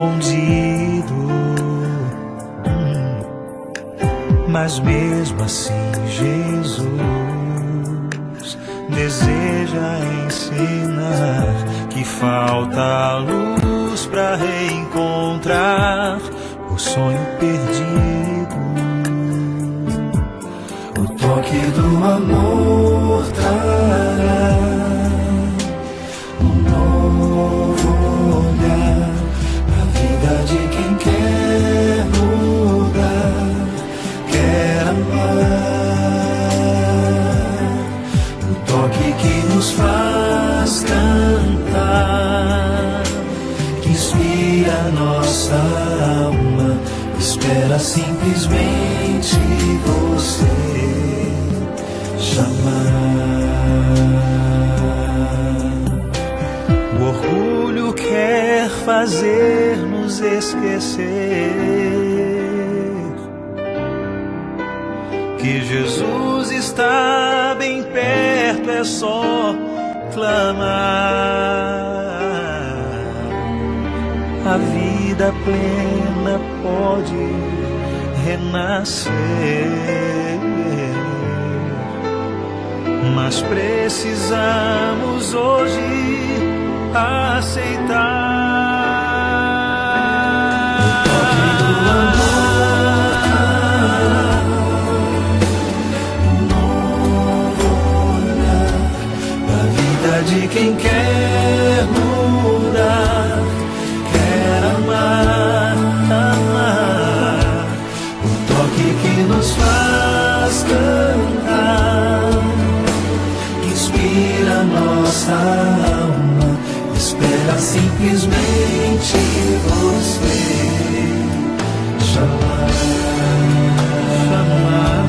escondido, mas mesmo assim Jesus deseja ensinar que falta luz para reencontrar o sonho perdido. O toque do amor trará um novo olhar pra vida de quem quer mudar, quer amar. O toque que nos faz cantar, que inspira nossa alma, espera simplesmente você chamar. O orgulho quer fazer-nos esquecer que Jesus está bem perto, é só clamar. A vida plena pode renascer, mas precisamos hoje aceitar. De quem quer mudar, quer amar, amar. O toque que nos faz cantar, que inspira nossa alma, espera simplesmente você chamar, chamar.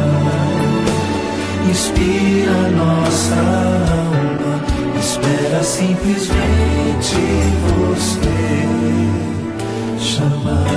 Inspira nossa alma, espera simplesmente você chamar.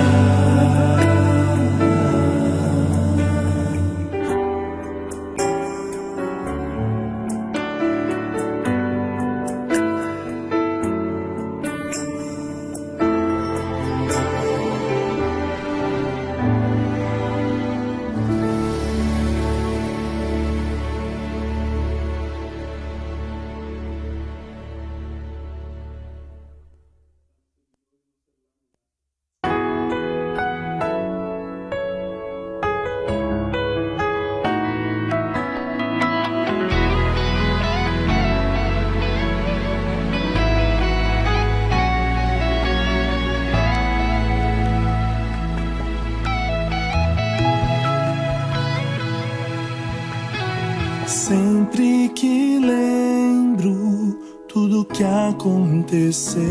Sempre que lembro tudo que aconteceu,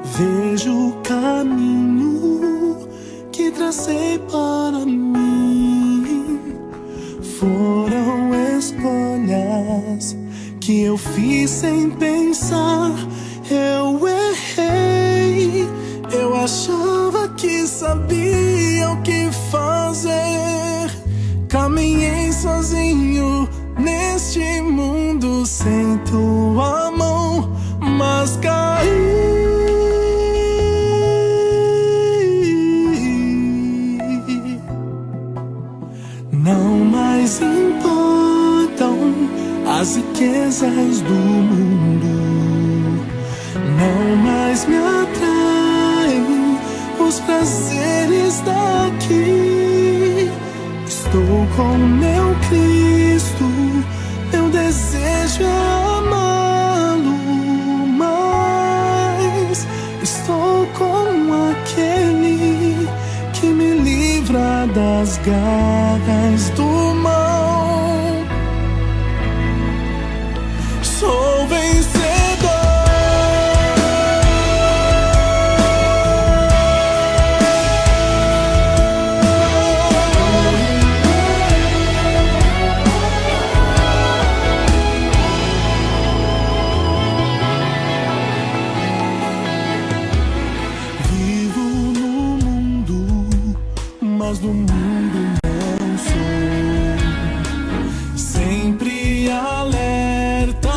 vejo o caminho que tracei para mim. Foram escolhas que eu fiz sem pensar. Eu errei, eu achava que sabia o que fazer. Caminhei sozinho neste mundo sem tua mão, mas caí. Não mais importam as riquezas do mundo, não mais me atraem os prazeres daqui. Estou com meu Cristo, meu desejo é amá-lo mais. Estou com aquele que me livra das garras do mal. Sou vencedor. Mas do mundo não sou. Sempre alerta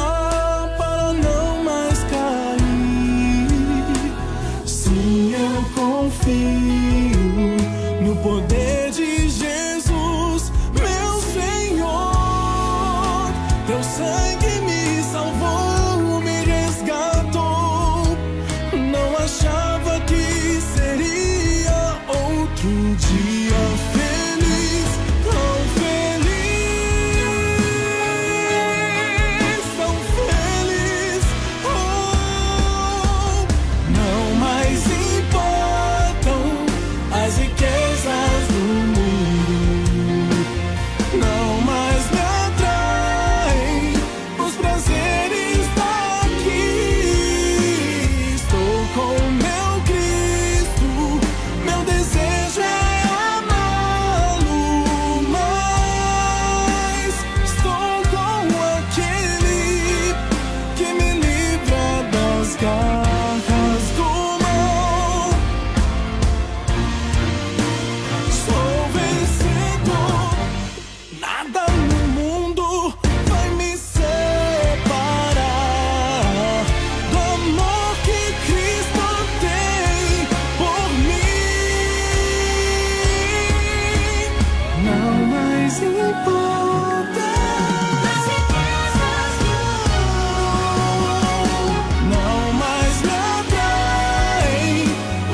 para não mais cair. Se Sim, eu confio no poder de Jesus, meu Senhor. Teu sangue me salvou, me resgatou. Não achava que seria outro dia feliz, tão feliz, tão feliz. Oh, não mais importam as riquezas do mundo, não mais me atraem os prazeres daqui. Estou com meu Cristo, meu desejo é amá-lo mais. Estou com aquele que me livra das garras do mal. Sou vencedor, nada no mundo vai me separar do amor que Cristo tem por mim. Não mais importa as riquezas do mundo, não mais me atraem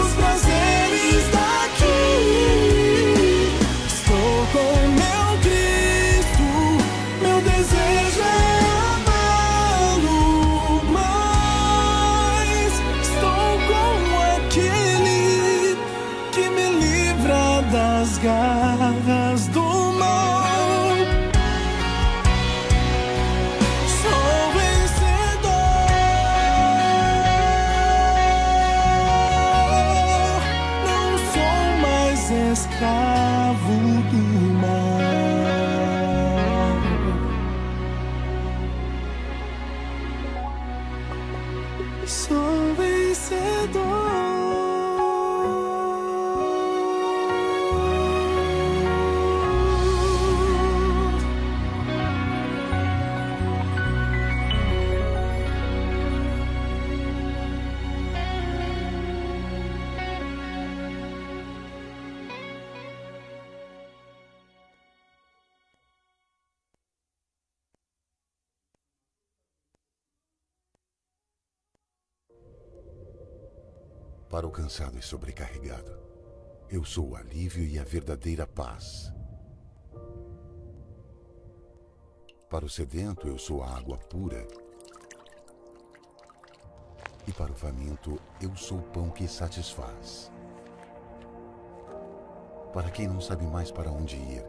os prazeres daqui. Estou com meu Cristo, meu desejo é amá-lo mais. Estou com aquele que me livra das garras do mal. Sou vencedor, não sou mais escravo do mal. Sou vencedor. Para o cansado e sobrecarregado, eu sou o alívio e a verdadeira paz. Para o sedento, eu sou a água pura. E para o faminto, eu sou o pão que satisfaz. Para quem não sabe mais para onde ir,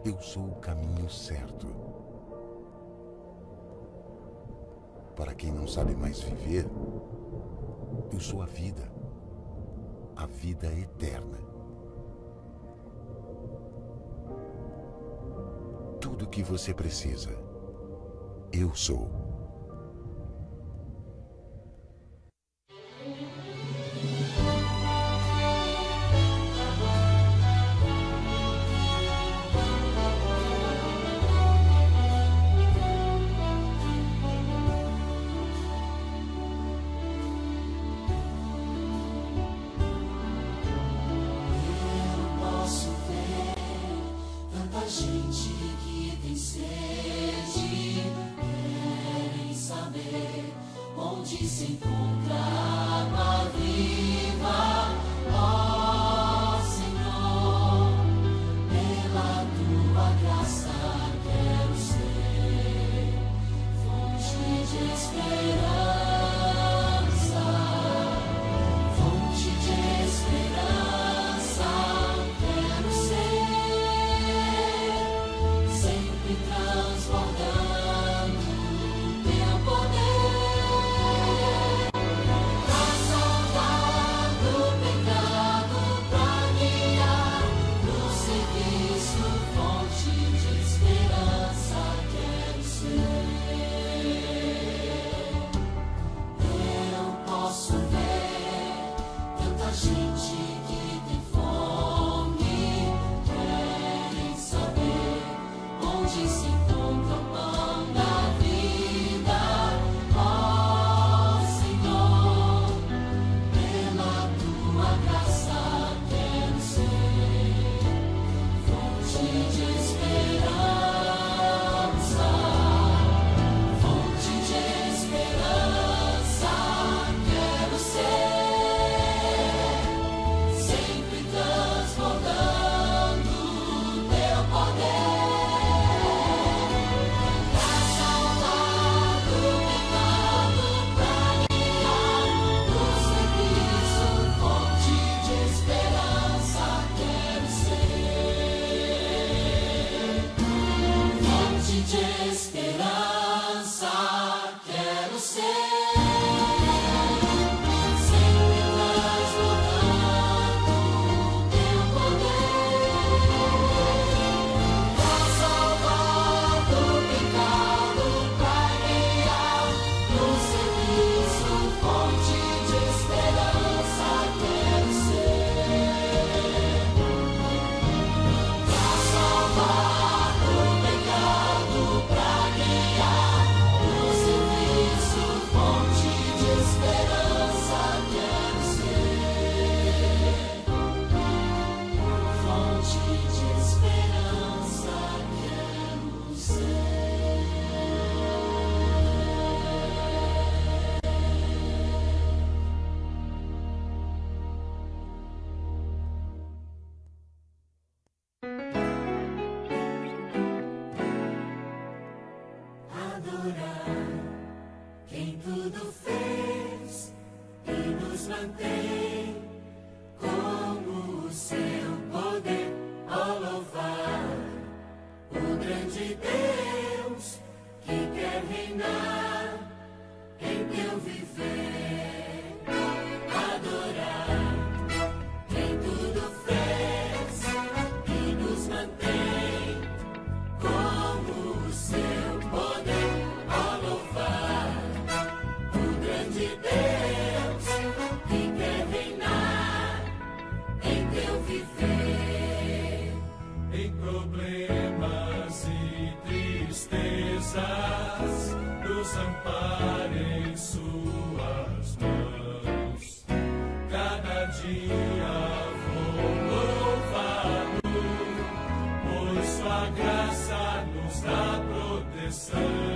eu sou o caminho certo. Para quem não sabe mais viver, eu sou a vida eterna. Tudo o que você precisa, eu sou. Posso ver tanta gente que tem sede, querem saber onde se encontra água viva. Ó Senhor, pela tua graça quero ser fonte de esperança, fonte de esperança. Quero ser sempre transbordando teu poder, pra salvar do pecado, pra guiar no serviço, fonte de esperança. Quero ser. Eu posso ver tanta gente que tem fome, querem saber onde se encontra o pão da vida. Ó Senhor, pela tua cada dia vou louvá-lo, pois sua graça nos dá proteção.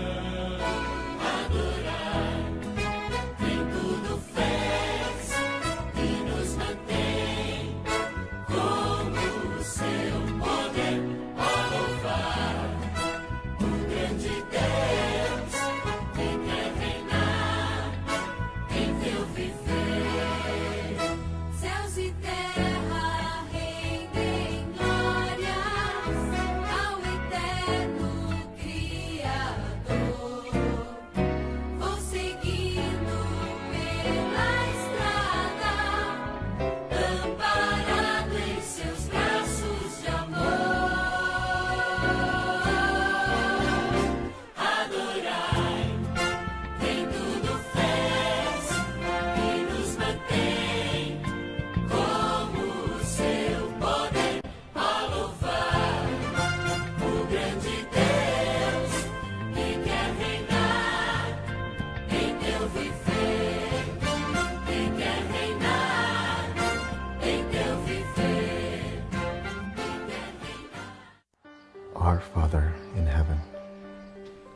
Our Father in heaven,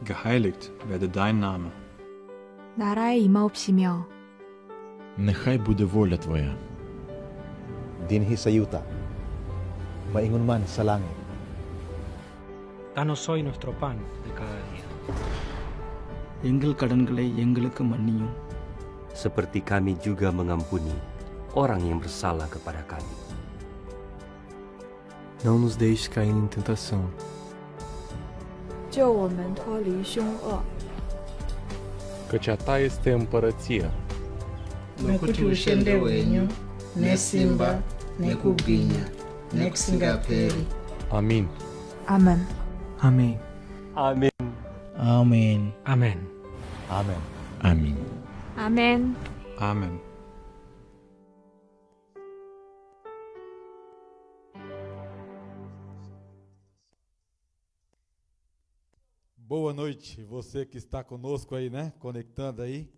Geheiligt werde dein Name. 나라의 임하옵시며 Нехай буде воля Твоя. Dinhi sa yuta, maingon man sa langit. Danos hoy nuestro pan de cada día. எங்கள் கடன்களை எங்களுக்கு மன்னியும், seperti kami juga mengampuni orang yang bersalah kepada kami. não nos deixe cair em tentação, 救我们脱离凶恶。 Căci a ta este împărăția, Nekutushende wenyu, nesimba, nekubhinya, nekusingaperi. Amin. 아멘. 아멘. 아멘. 아멘. Amén. Amen. Amém. 아멘. Amen. Boa noite, você que está conosco aí, né? Conectando aí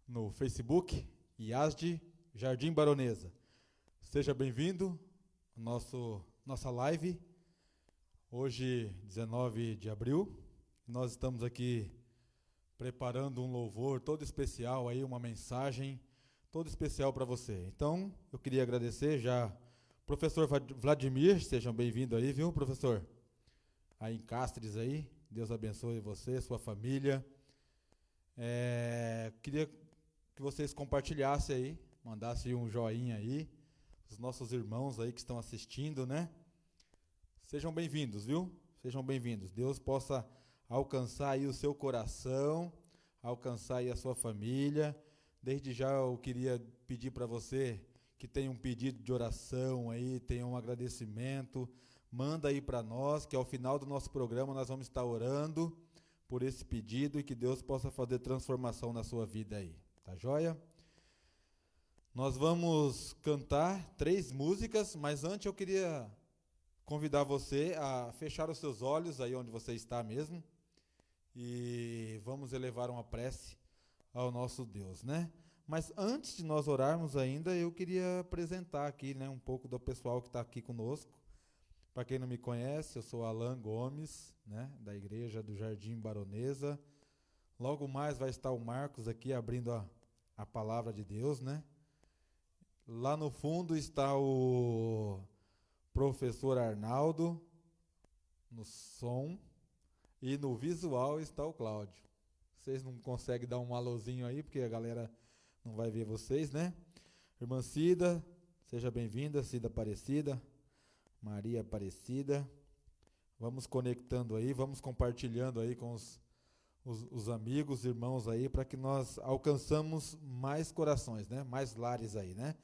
no Facebook, IASD Jardim Baronesa. Seja bem-vindo à nossa live. Hoje, 19 de abril, nós estamos aqui preparando um louvor todo especial aí, uma mensagem todo especial para você. Então, eu queria agradecer já professor Vladimir, sejam bem-vindos aí, viu, professor? Aí em Castres aí. Deus abençoe você, sua família. Queria que vocês compartilhassem aí, mandassem um joinha aí, os nossos irmãos aí que estão assistindo, né? Sejam bem-vindos, viu? Sejam bem-vindos. Deus possa alcançar aí o seu coração, alcançar aí a sua família. Desde já eu queria pedir para você que tem um pedido de oração aí, tem um agradecimento, manda aí para nós, que ao final do nosso programa nós vamos estar orando por esse pedido e que Deus possa fazer transformação na sua vida aí, tá joia? Nós vamos cantar 3 músicas, mas antes eu queria convidar você a fechar os seus olhos aí onde você está mesmo e vamos elevar uma prece ao nosso Deus, né? Mas antes de nós orarmos ainda, eu queria apresentar aqui, né, um pouco do pessoal que está aqui conosco. Para quem não me conhece, eu sou Alan Gomes, né, da Igreja do Jardim Baronesa. Logo mais vai estar o Marcos aqui abrindo a palavra de Deus, né? Lá no fundo está o professor Arnaldo, no som, e no visual está o Cláudio. Vocês não conseguem dar um alôzinho aí, porque a galera não vai ver vocês, né? Irmã Cida, seja bem-vinda, Cida Aparecida. Maria Aparecida, vamos conectando aí, vamos compartilhando aí com os amigos, irmãos aí, para que nós alcançamos mais corações, né? Mais lares aí, né?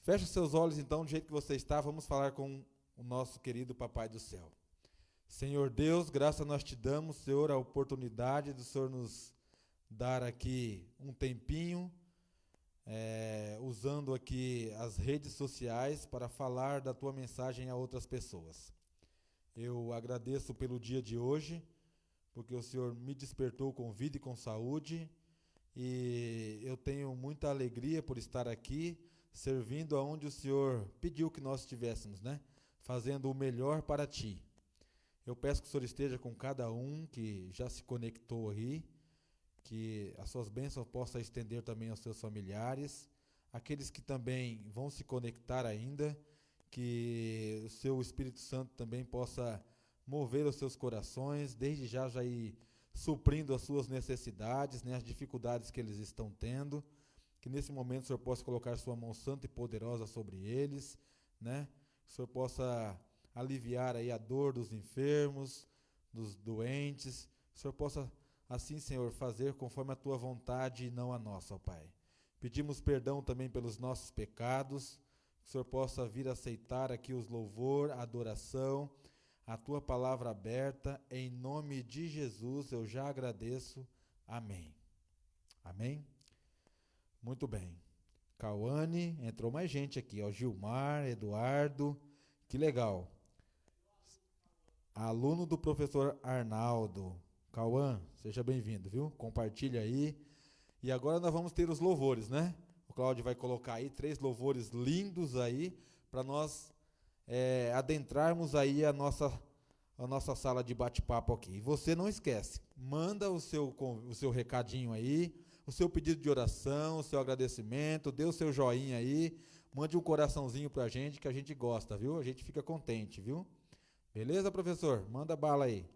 Feche seus olhos então, do jeito que você está, vamos falar com o nosso querido Papai do Céu. Senhor Deus, graça nós te damos, Senhor, a oportunidade do Senhor nos dar aqui um tempinho, usando aqui as redes sociais para falar da tua mensagem a outras pessoas. Eu agradeço pelo dia de hoje, porque o Senhor me despertou com vida e com saúde, e eu tenho muita alegria por estar aqui, servindo aonde o Senhor pediu que nós estivéssemos, né? Fazendo o melhor para Ti. Eu peço que o Senhor esteja com cada um que já se conectou aí, que as suas bênçãos possam estender também aos seus familiares, aqueles que também vão se conectar ainda, que o seu Espírito Santo também possa mover os seus corações, desde já ir suprindo as suas necessidades, né, as dificuldades que eles estão tendo, que nesse momento o Senhor possa colocar sua mão santa e poderosa sobre eles, né, que o Senhor possa aliviar aí a dor dos enfermos, dos doentes, que o Senhor possa, assim, Senhor, fazer conforme a Tua vontade e não a nossa, ó Pai. Pedimos perdão também pelos nossos pecados, que o Senhor possa vir aceitar aqui os louvor, a adoração, a Tua palavra aberta, em nome de Jesus eu já agradeço, amém. Amém? Muito bem. Cauane, entrou mais gente aqui, ó, Gilmar, Eduardo, que legal. Aluno do professor Arnaldo. Cauã, seja bem-vindo, viu? Compartilha aí. E agora nós vamos ter os louvores, né? O Cláudio vai colocar aí 3 louvores lindos aí, para nós adentrarmos aí a nossa sala de bate-papo aqui. E você não esquece, manda o seu recadinho aí, o seu pedido de oração, o seu agradecimento, dê o seu joinha aí, mande um coraçãozinho pra gente, que a gente gosta, viu? A gente fica contente, viu? Beleza, professor? Manda bala aí.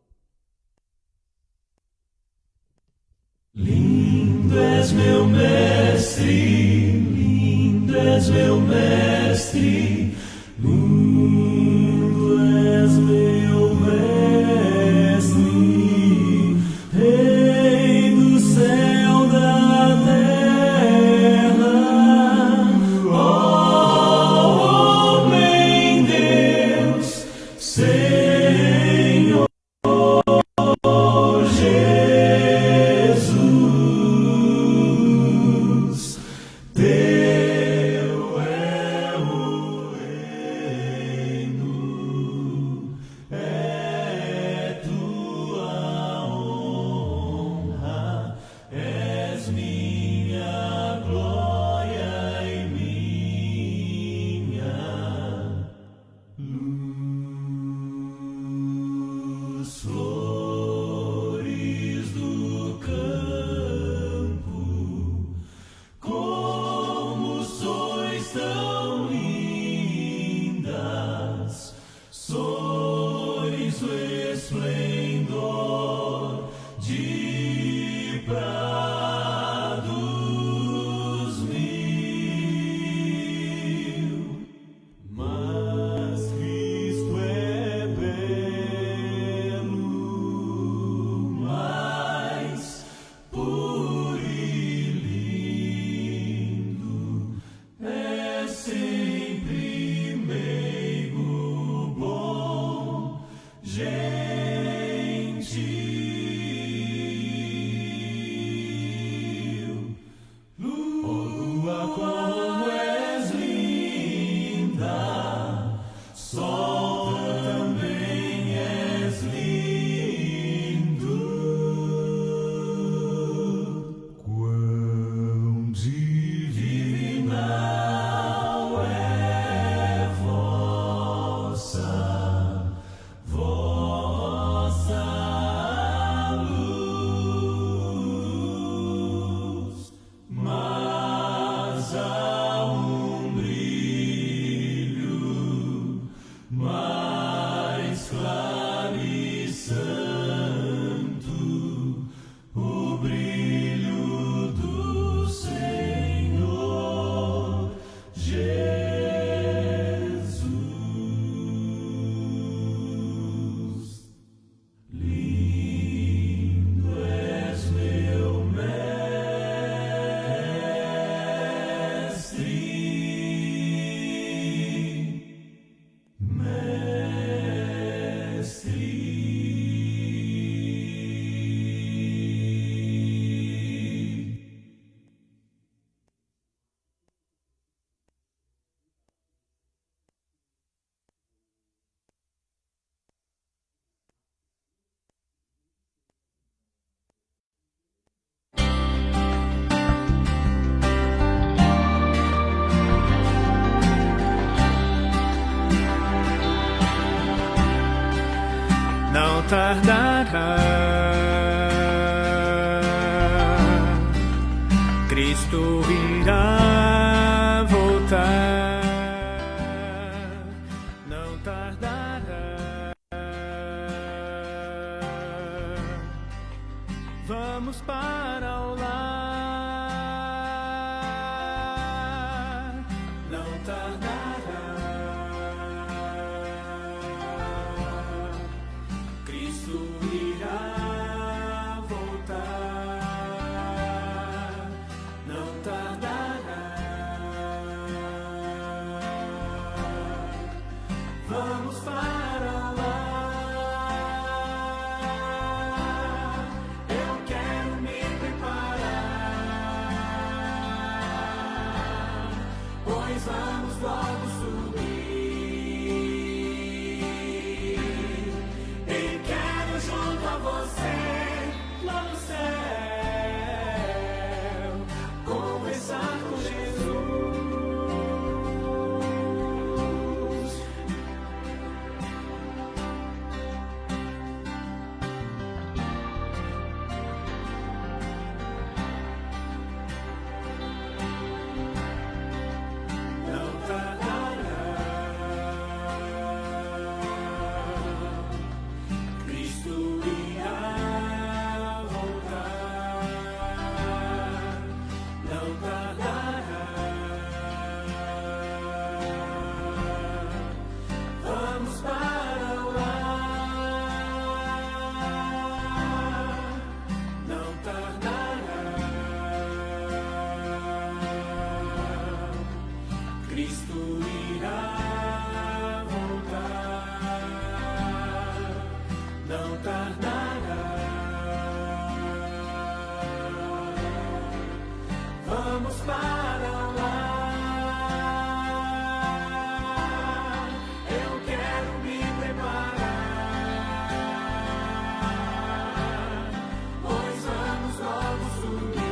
Lindo és meu mestre, lindo és meu mestre, lindo és meu mestre, Rei do céu, da terra, ó homem Deus, Senhor Jesus, Teu é o reino, é Tua honra, és minha glória e minha luz, flores do campo, como sois tão lindas, sois o esplendor de prados mil, mas Cristo é belo, mais puro e lindo, é sempre meigo, bom, gentil. Lua, como és linda, sol também és lindo. Quão divinal é tardará. Cristo irá voltar, não tardará. Vamos para o lar, não tardará. Cristo irá voltar, não tardará. Vamos para o lar, eu quero me preparar, pois vamos logo subir. E quero junto a você, lá no céu, conversar com Jesus. Não tardará. Cristo irá voltar, não tardará. Vamos para o lar, não tardará. Cristo irá voltar, não tardará. Vamos para lá, eu quero me preparar, pois vamos logo subir.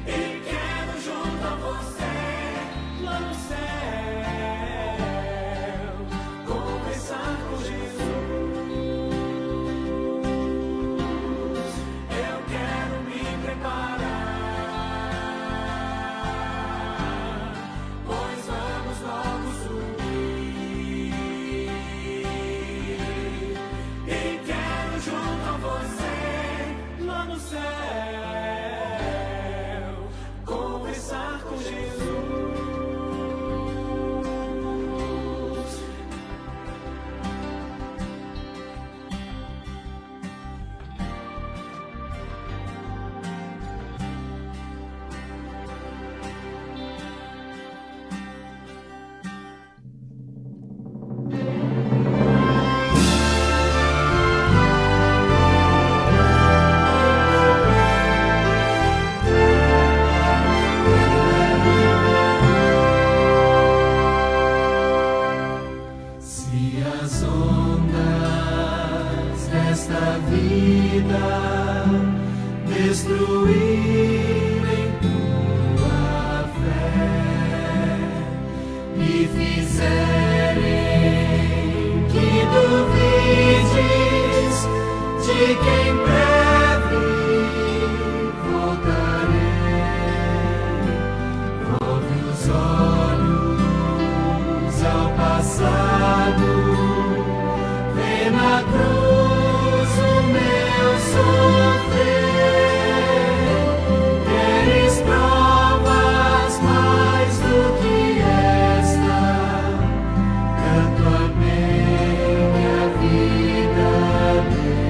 E quero junto a você, lá no céu, conversar com Jesus. Eu quero me preparar, pois vamos logo subir. E quero junto a você, lá no céu, conversar com Jesus. Se as ondas desta vida destruírem tua fé e fizerem que duvides de quem breve voltarei, volve os olhos ao passado, vê na cruz o meu sofrer, queres provas mais do que esta, tanto amei minha vida dei.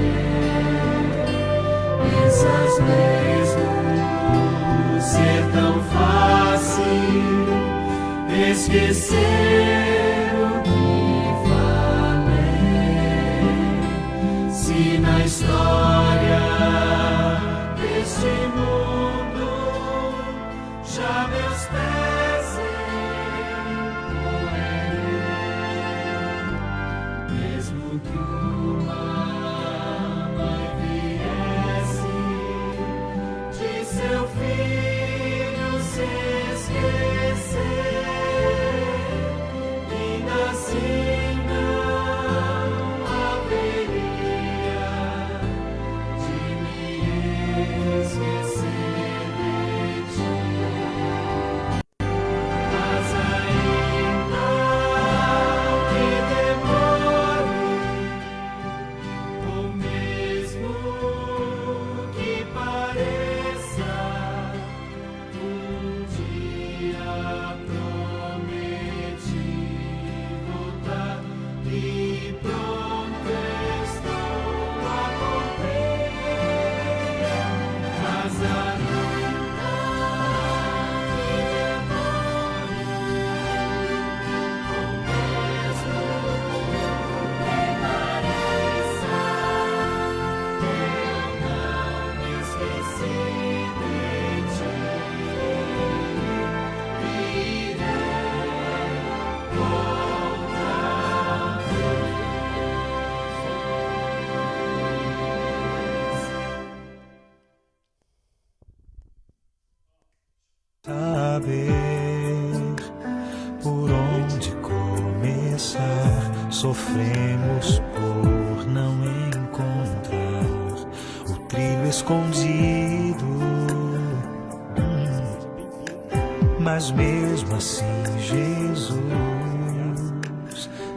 Pensas mesmo ser tão fácil esquecer o que falei, se na história deste mundo já meus pés encorrerei, mesmo que uma mãe viesse de seu filho se esquecer, saber por onde começar. Sofremos por não encontrar o trilho escondido. Mas mesmo assim Jesus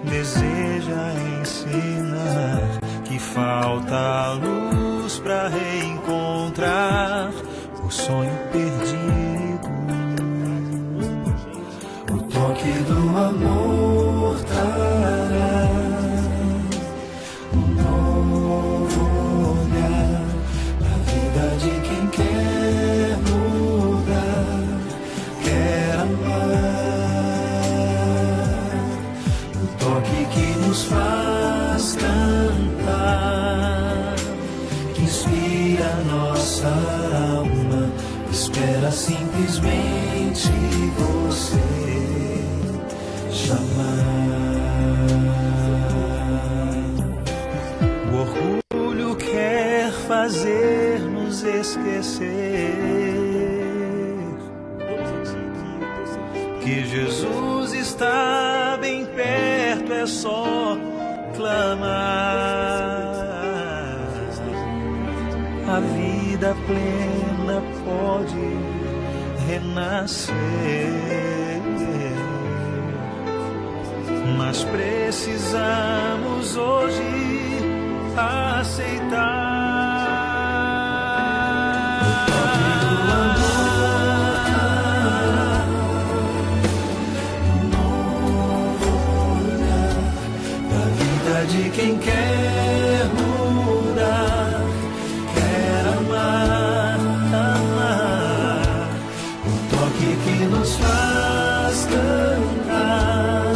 deseja ensinar que falta luz para reencontrar o sonho perdido. O toque do amor trará um novo olhar na vida de quem quer mudar, quer amar. O toque que nos faz cantar, que inspira nossa alma, espera simplesmente você chamar. O orgulho quer fazer-nos esquecer que Jesus está bem perto, é só clamar. A vida plena pode renascer, mas precisamos hoje aceitar. De quem quer mudar, quer amar, amar. O toque que nos faz cantar,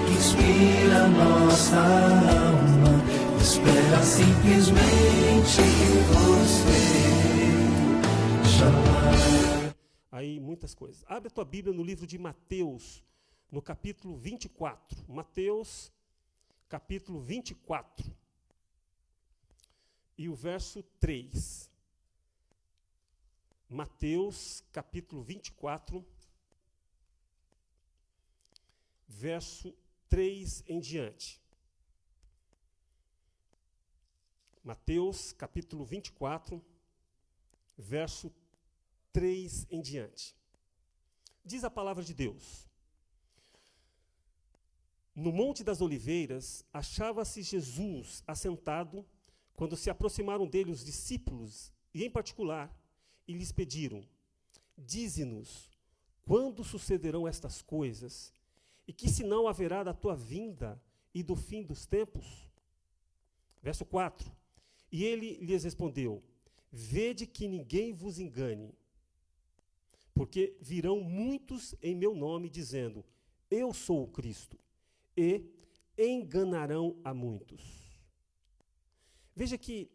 que inspira nossa alma, espera simplesmente você chamar. Aí muitas coisas. Abre a tua Bíblia no livro de Mateus, no capítulo 24. Mateus capítulo 24, e o verso 3. Mateus, capítulo 24, verso 3 em diante. Mateus, capítulo 24, verso 3 em diante. Diz a palavra de Deus: no Monte das Oliveiras, achava-se Jesus assentado, quando se aproximaram dele os discípulos, e em particular, e lhes pediram: dize-nos, quando sucederão estas coisas, e que sinal haverá da tua vinda e do fim dos tempos? Verso 4. E ele lhes respondeu: vede que ninguém vos engane, porque virão muitos em meu nome, dizendo: eu sou o Cristo, e enganarão a muitos. Veja que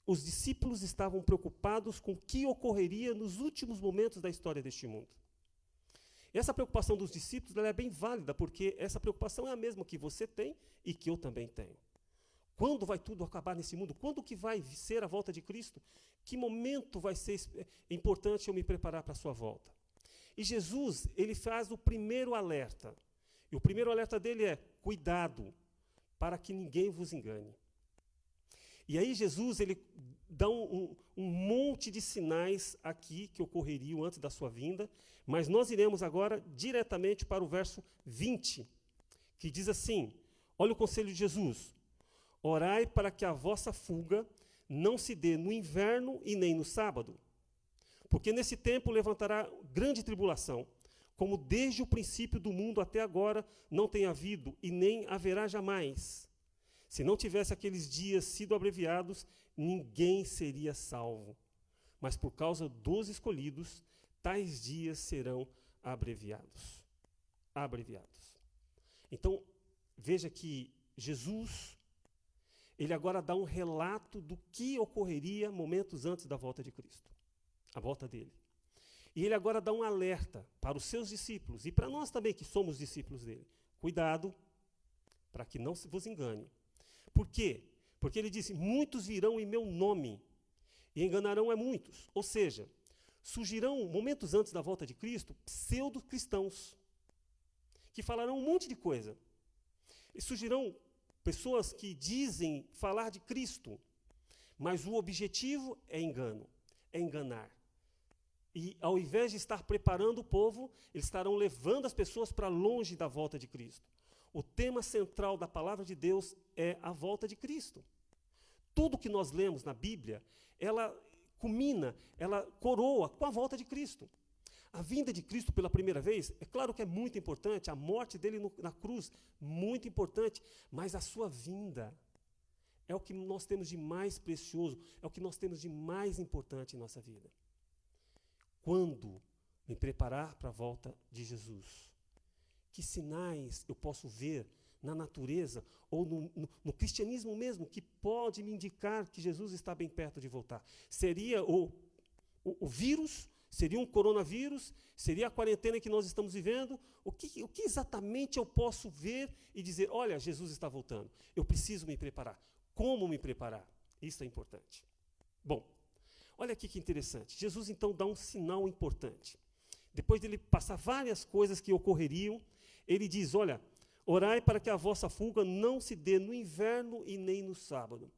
os discípulos estavam preocupados com o que ocorreria nos últimos momentos da história deste mundo. Essa preocupação dos discípulos ela é bem válida, porque essa preocupação é a mesma que você tem e que eu também tenho. Quando vai tudo acabar nesse mundo? Quando que vai ser a volta de Cristo? Que momento vai ser importante eu me preparar para a sua volta? E Jesus, ele faz o primeiro alerta. E o primeiro alerta dele é: cuidado, para que ninguém vos engane. E aí Jesus ele dá um monte de sinais aqui que ocorreriam antes da sua vinda, mas nós iremos agora diretamente para o verso 20, que diz assim: olha o conselho de Jesus: orai para que a vossa fuga não se dê no inverno e nem no sábado, porque nesse tempo levantará grande tribulação, como desde o princípio do mundo até agora não tem havido e nem haverá jamais. Se não tivesse aqueles dias sido abreviados, ninguém seria salvo. Mas por causa dos escolhidos, tais dias serão abreviados. Abreviados. Então, veja que Jesus, ele agora dá um relato do que ocorreria momentos antes da volta de Cristo, a volta dele. E ele agora dá um alerta para os seus discípulos, e para nós também que somos discípulos dele. Cuidado, para que não se vos engane. Por quê? Porque ele disse: muitos virão em meu nome, e enganarão a muitos. Ou seja, surgirão, momentos antes da volta de Cristo, pseudo-cristãos, que falarão um monte de coisa. E surgirão pessoas que dizem falar de Cristo, mas o objetivo é engano, é enganar. E ao invés de estar preparando o povo, eles estarão levando as pessoas para longe da volta de Cristo. O tema central da palavra de Deus é a volta de Cristo. Tudo que nós lemos na Bíblia, ela culmina, ela coroa com a volta de Cristo. A vinda de Cristo pela primeira vez, é claro que é muito importante, a morte dele na cruz, muito importante, mas a sua vinda é o que nós temos de mais precioso, é o que nós temos de mais importante em nossa vida. Quando me preparar para a volta de Jesus? Que sinais eu posso ver na natureza ou no cristianismo mesmo que pode me indicar que Jesus está bem perto de voltar? Seria o vírus? Seria um coronavírus? Seria a quarentena que nós estamos vivendo? O que exatamente eu posso ver e dizer, olha, Jesus está voltando, eu preciso me preparar? Como me preparar? Isso é importante. Bom, olha aqui que interessante. Jesus então dá um sinal importante. Depois dele passar várias coisas que ocorreriam, ele diz, olha, orai para que a vossa fuga não se dê no inverno e nem no sábado.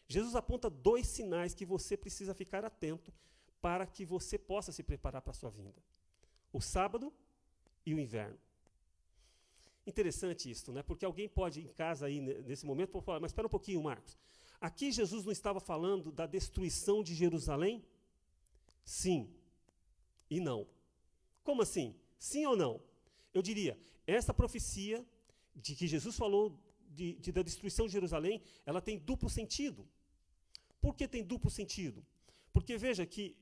Jesus aponta 2 sinais que você precisa ficar atento para que você possa se preparar para a sua vinda. O sábado e o inverno. Interessante isso, né? Porque alguém pode, em casa, aí, nesse momento, falar, mas espera um pouquinho, Marcos. Aqui Jesus não estava falando da destruição de Jerusalém? Sim e não. Como assim? Sim ou não? Eu diria, essa profecia de que Jesus falou da destruição de Jerusalém, ela tem duplo sentido. Por que tem duplo sentido? Porque veja que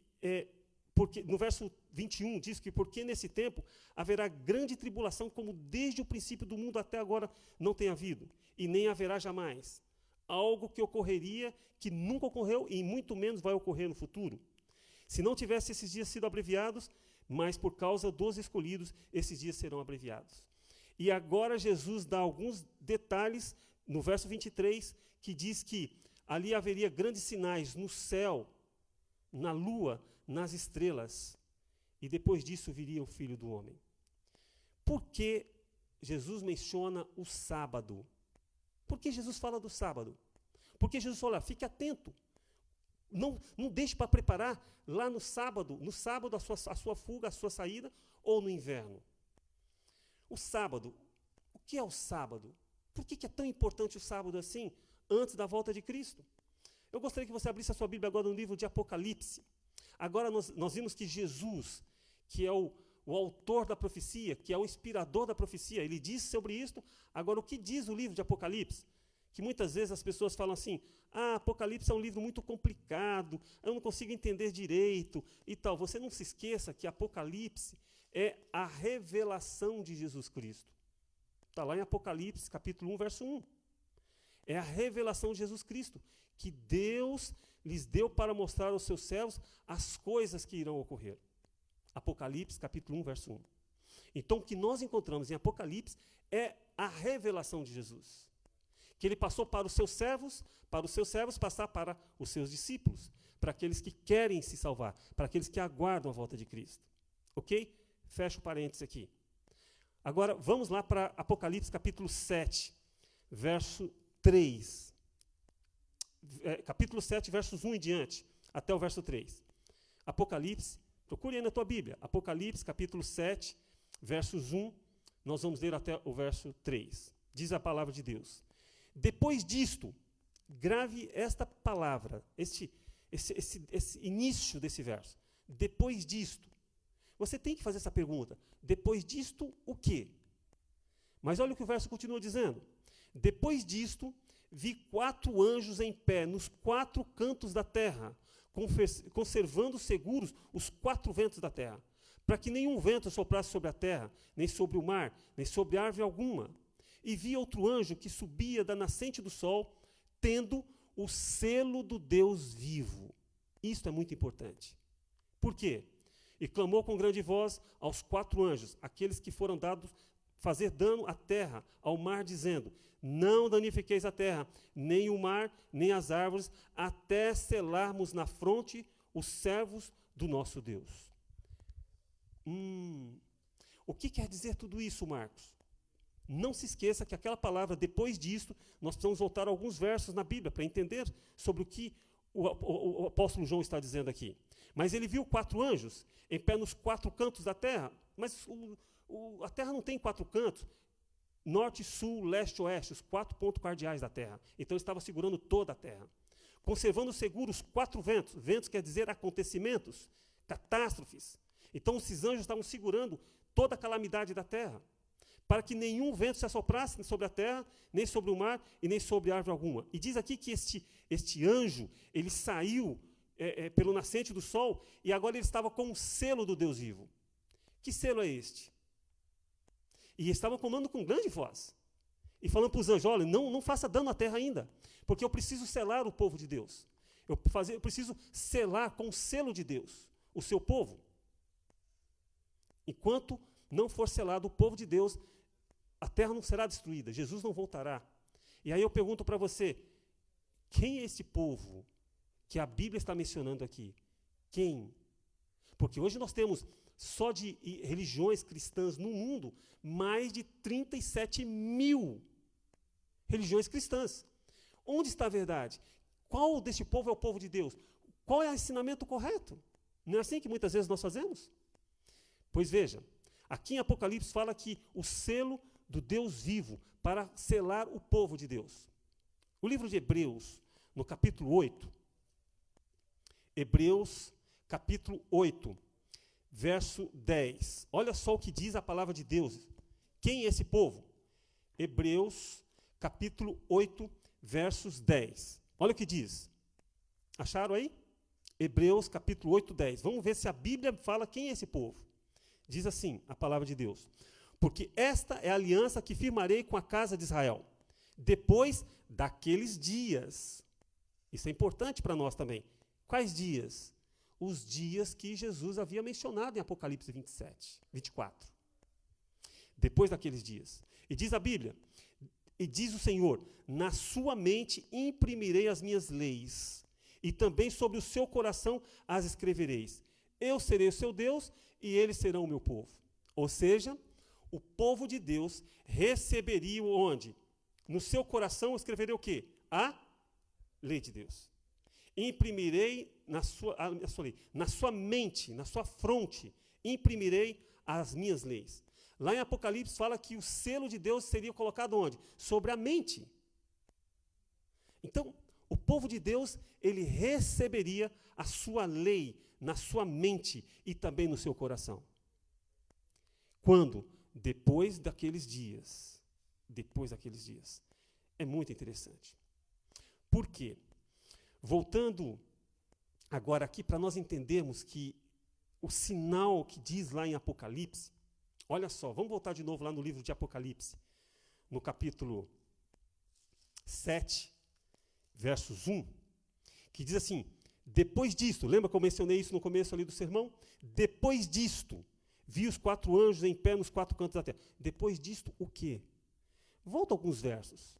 porque no verso 21 diz que porque nesse tempo haverá grande tribulação, como desde o princípio do mundo até agora não tem havido, e nem haverá jamais. Algo que ocorreria, que nunca ocorreu e muito menos vai ocorrer no futuro. Se não tivesse esses dias sido abreviados, mas por causa dos escolhidos, esses dias serão abreviados. E agora Jesus dá alguns detalhes no verso 23, que diz que ali haveria grandes sinais no céu, na lua, nas estrelas, e depois disso viria o Filho do Homem. Por que Jesus menciona o sábado? Por que Jesus fala do sábado? Porque Jesus fala, fique atento, não deixe para preparar lá no sábado a sua fuga, a sua saída, ou no inverno. O sábado, o que é o sábado? Por que é tão importante o sábado assim, antes da volta de Cristo? Eu gostaria que você abrisse a sua Bíblia agora no livro de Apocalipse. Agora nós vimos que Jesus, que é o autor da profecia, que é o inspirador da profecia, ele disse sobre isto. Agora, o que diz o livro de Apocalipse? Que muitas vezes as pessoas falam assim, Apocalipse é um livro muito complicado, eu não consigo entender direito e tal. Você não se esqueça que Apocalipse é a revelação de Jesus Cristo. Está lá em Apocalipse, capítulo 1, verso 1. É a revelação de Jesus Cristo, que Deus lhes deu para mostrar aos seus servos as coisas que irão ocorrer. Apocalipse, capítulo 1, verso 1. Então, o que nós encontramos em Apocalipse é a revelação de Jesus. Que ele passou para os seus servos passar para os seus discípulos, para aqueles que querem se salvar, para aqueles que aguardam a volta de Cristo. Ok? Fecho o parênteses aqui. Agora, vamos lá para Apocalipse, capítulo 7, verso 3. Capítulo 7, versos 1 em diante, até o verso 3. Apocalipse, procure aí na tua Bíblia. Apocalipse, capítulo 7, versos 1, nós vamos ler até o verso 3. Diz a palavra de Deus. Depois disto, grave esta palavra, esse início desse verso. Depois disto. Você tem que fazer essa pergunta. Depois disto, o quê? Mas olha o que o verso continua dizendo. Depois disto, vi 4 anjos em pé nos 4 cantos da terra, conservando seguros os 4 ventos da terra, para que nenhum vento soprasse sobre a terra, nem sobre o mar, nem sobre árvore alguma. E vi outro anjo que subia da nascente do sol, tendo o selo do Deus vivo. Isto é muito importante. Por quê? E clamou com grande voz aos 4 anjos, aqueles que foram dados fazer dano à terra, ao mar, dizendo, não danifiqueis a terra, nem o mar, nem as árvores, até selarmos na fronte os servos do nosso Deus. O que quer dizer tudo isso, Marcos? Não se esqueça que aquela palavra, depois disso, nós precisamos voltar a alguns versos na Bíblia para entender sobre o que o apóstolo João está dizendo aqui. Mas ele viu 4 anjos em pé nos 4 cantos da terra, mas a terra não tem 4 cantos, norte, sul, leste, oeste, os 4 pontos cardeais da terra. Então ele estava segurando toda a terra. Conservando seguros 4 ventos. Ventos quer dizer acontecimentos, catástrofes. Então esses anjos estavam segurando toda a calamidade da terra, para que nenhum vento se assoprasse sobre a terra, nem sobre o mar e nem sobre árvore alguma. E diz aqui que este anjo, ele saiu pelo nascente do sol, e agora ele estava com um selo do Deus vivo. Que selo é este? E estava comandando com grande voz, e falando para os anjos, olha, não faça dano à terra ainda, porque eu preciso selar o povo de Deus. Eu preciso selar com o selo de Deus o seu povo. Enquanto não for selado o povo de Deus, a terra não será destruída, Jesus não voltará. E aí eu pergunto para você, quem é esse povo que a Bíblia está mencionando aqui? Quem? Porque hoje nós temos, só de religiões cristãs no mundo, mais de 37 mil religiões cristãs. Onde está a verdade? Qual deste povo é o povo de Deus? Qual é o ensinamento correto? Não é assim que muitas vezes nós fazemos? Pois veja, aqui em Apocalipse fala que o selo do Deus vivo para selar o povo de Deus. O livro de Hebreus, no capítulo 8, Hebreus, capítulo 8, verso 10. Olha só o que diz a palavra de Deus. Quem é esse povo? Hebreus, capítulo 8, versos 10. Olha o que diz. Acharam aí? Hebreus, capítulo 8, 10. Vamos ver se a Bíblia fala quem é esse povo. Diz assim, a palavra de Deus. Porque esta é a aliança que firmarei com a casa de Israel, depois daqueles dias. Isso é importante para nós também. Quais dias? Os dias que Jesus havia mencionado em Apocalipse 24. Depois daqueles dias. E diz a Bíblia, e diz o Senhor, na sua mente imprimirei as minhas leis, e também sobre o seu coração as escrevereis. Eu serei o seu Deus, e eles serão o meu povo. Ou seja, o povo de Deus receberia onde? No seu coração escreveria o quê? A lei de Deus. Imprimirei na sua mente, na sua fronte, imprimirei as minhas leis. Lá em Apocalipse fala que o selo de Deus seria colocado onde? Sobre a mente. Então, o povo de Deus, ele receberia a sua lei na sua mente e também no seu coração. Quando? Depois daqueles dias. Depois daqueles dias. É muito interessante. Por quê? Voltando agora aqui para nós entendermos que o sinal que diz lá em Apocalipse, olha só, vamos voltar de novo lá no livro de Apocalipse, no capítulo 7, versos 1, que diz assim, depois disto, lembra que eu mencionei isso no começo ali do sermão? Depois disto, vi os 4 anjos em pé nos 4 cantos da terra. Depois disto, o quê? Volta alguns versos.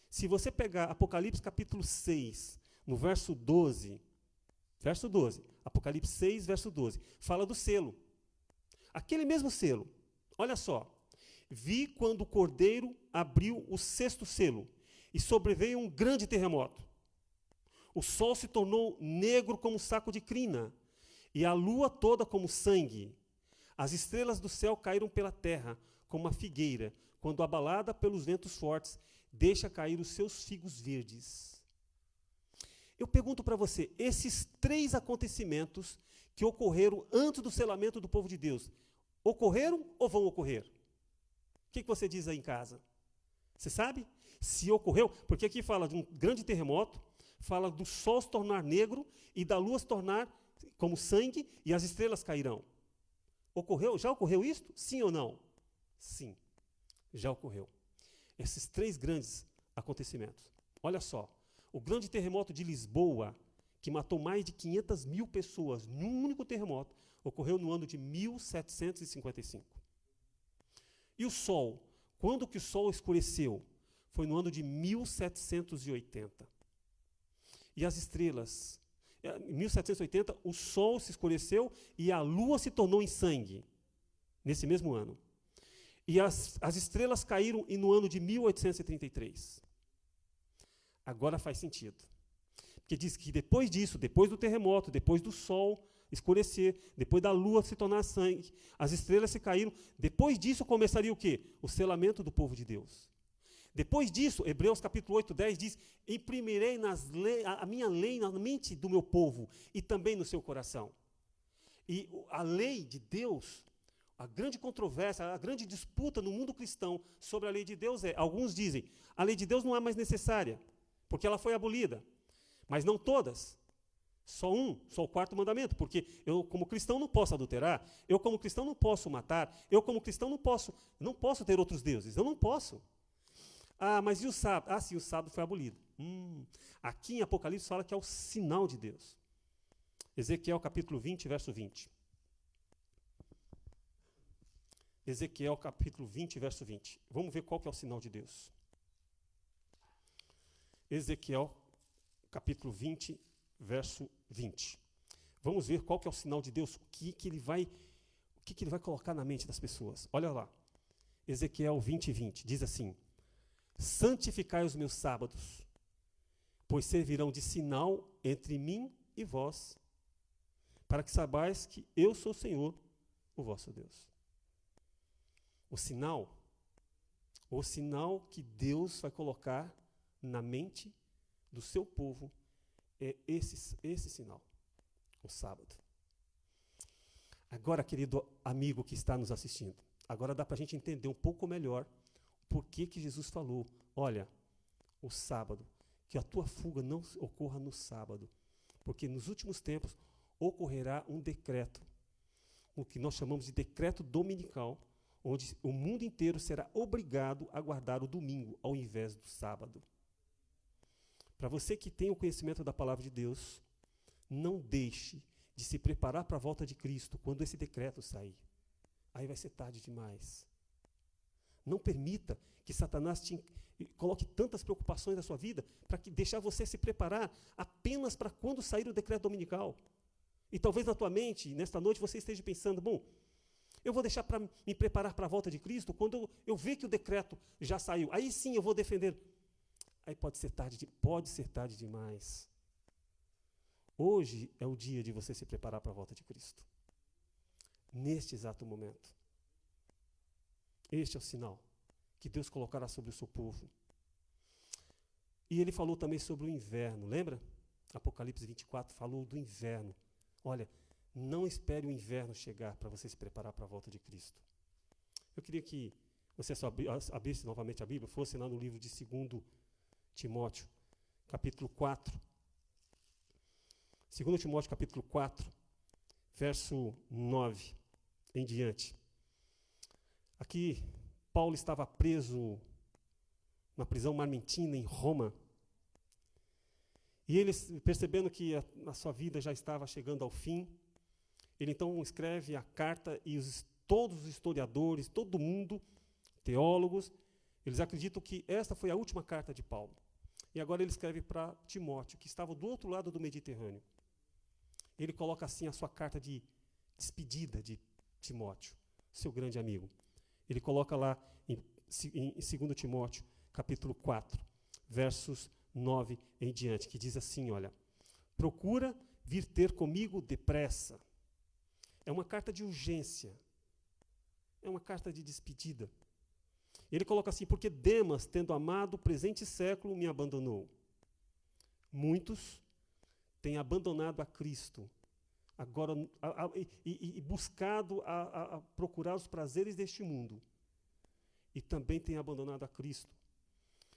Se você pegar Apocalipse capítulo 6, no verso 12, Apocalipse 6, verso 12, fala do selo. Aquele mesmo selo, olha só. Vi quando o Cordeiro abriu o 6º selo, e sobreveio um grande terremoto. O sol se tornou negro como saco de crina, e a lua toda como sangue. As estrelas do céu caíram pela terra, como uma figueira, quando abalada pelos ventos fortes, deixa cair os seus figos verdes. Eu pergunto para você, esses 3 acontecimentos que ocorreram antes do selamento do povo de Deus, ocorreram ou vão ocorrer? O que você diz aí em casa? Você sabe? Se ocorreu, porque aqui fala de um grande terremoto, fala do sol se tornar negro e da lua se tornar como sangue e as estrelas cairão. Ocorreu? Já ocorreu isso? Sim ou não? Sim, já ocorreu. Esses 3 grandes acontecimentos. Olha só, o grande terremoto de Lisboa, que matou mais de 500 mil pessoas num único terremoto, ocorreu no ano de 1755. E o sol? Quando que o sol escureceu? Foi no ano de 1780. E as estrelas? Em 1780, o sol se escureceu e a lua se tornou em sangue. Nesse mesmo ano. E as estrelas caíram no ano de 1833. Agora faz sentido. Porque diz que depois disso, depois do terremoto, depois do sol escurecer, depois da lua se tornar sangue, as estrelas se caíram. Depois disso começaria o quê? O selamento do povo de Deus. Depois disso, Hebreus capítulo 8, 10 diz: imprimirei a minha lei na mente do meu povo e também no seu coração. E a lei de Deus, a grande controvérsia, a grande disputa no mundo cristão sobre a lei de Deus alguns dizem, a lei de Deus não é mais necessária, porque ela foi abolida. Mas não todas. Só o quarto mandamento, porque eu como cristão não posso adulterar, eu como cristão não posso matar, eu como cristão não posso ter outros deuses, eu não posso. Ah, mas e o sábado? Ah, sim, o sábado foi abolido. Aqui em Apocalipse fala que é o sinal de Deus. Ezequiel capítulo 20, verso 20. Ezequiel capítulo 20, verso 20. Vamos ver qual que é o sinal de Deus. Ezequiel capítulo 20, verso 20. Vamos ver qual que é o sinal de Deus, o que ele vai colocar na mente das pessoas. Olha lá. Ezequiel 20, 20. Diz assim: santificai os meus sábados, pois servirão de sinal entre mim e vós, para que saibais que eu sou o Senhor, o vosso Deus. O sinal que Deus vai colocar na mente do seu povo é esse sinal, o sábado. Agora, querido amigo que está nos assistindo, agora dá para a gente entender um pouco melhor por que Jesus falou, olha, o sábado, que a tua fuga não ocorra no sábado, porque nos últimos tempos ocorrerá um decreto, o que nós chamamos de decreto dominical, onde o mundo inteiro será obrigado a guardar o domingo ao invés do sábado. Para você que tem o conhecimento da palavra de Deus, não deixe de se preparar para a volta de Cristo quando esse decreto sair. Aí vai ser tarde demais. Não permita que Satanás coloque tantas preocupações na sua vida para deixar você se preparar apenas para quando sair o decreto dominical. E talvez na tua mente, nesta noite, você esteja pensando, bom, eu vou deixar para me preparar para a volta de Cristo quando eu ver que o decreto já saiu. Aí sim eu vou defender. Aí pode ser tarde demais. Hoje é o dia de você se preparar para a volta de Cristo. Neste exato momento. Este é o sinal que Deus colocará sobre o seu povo. E ele falou também sobre o inverno, lembra? Apocalipse 24 falou do inverno. Olha, não espere o inverno chegar para você se preparar para a volta de Cristo. Eu queria que você abrisse novamente a Bíblia, fosse lá no livro de 2 Timóteo, capítulo 4. 2 Timóteo, capítulo 4, verso 9 em diante. Aqui, Paulo estava preso na prisão marmentina em Roma. E ele, percebendo que a sua vida já estava chegando ao fim, ele então escreve a carta e todos os historiadores, todo mundo, teólogos, eles acreditam que esta foi a última carta de Paulo. E agora ele escreve para Timóteo, que estava do outro lado do Mediterrâneo. Ele coloca assim a sua carta de despedida de Timóteo, seu grande amigo. Ele coloca lá em 2 Timóteo, capítulo 4, versos 9 em diante, que diz assim, olha, procura vir ter comigo depressa. É uma carta de urgência. É uma carta de despedida. Ele coloca assim, porque Demas, tendo amado o presente século, me abandonou. Muitos têm abandonado a Cristo, agora e buscado a procurar os prazeres deste mundo. E também têm abandonado a Cristo.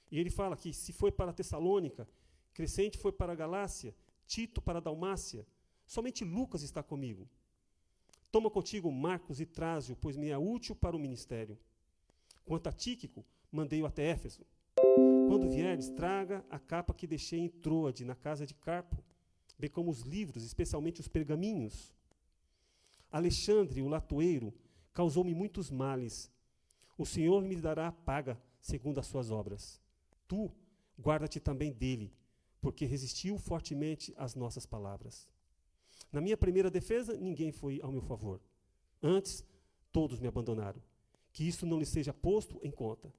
E ele fala que se foi para Tessalônica, Crescente foi para a Galácia, Tito para a Dalmácia, somente Lucas está comigo. Toma contigo Marcos e traze-o, pois me é útil para o ministério. Quanto a Tíquico, mandei-o até Éfeso. Quando vieres, traga a capa que deixei em Troade, na casa de Carpo, bem como os livros, especialmente os pergaminhos. Alexandre, o latoeiro, causou-me muitos males. O Senhor me dará a paga, segundo as suas obras. Tu, guarda-te também dele, porque resistiu fortemente às nossas palavras. Na minha primeira defesa, ninguém foi ao meu favor. Antes, todos me abandonaram. que isso não lhe seja posto em conta.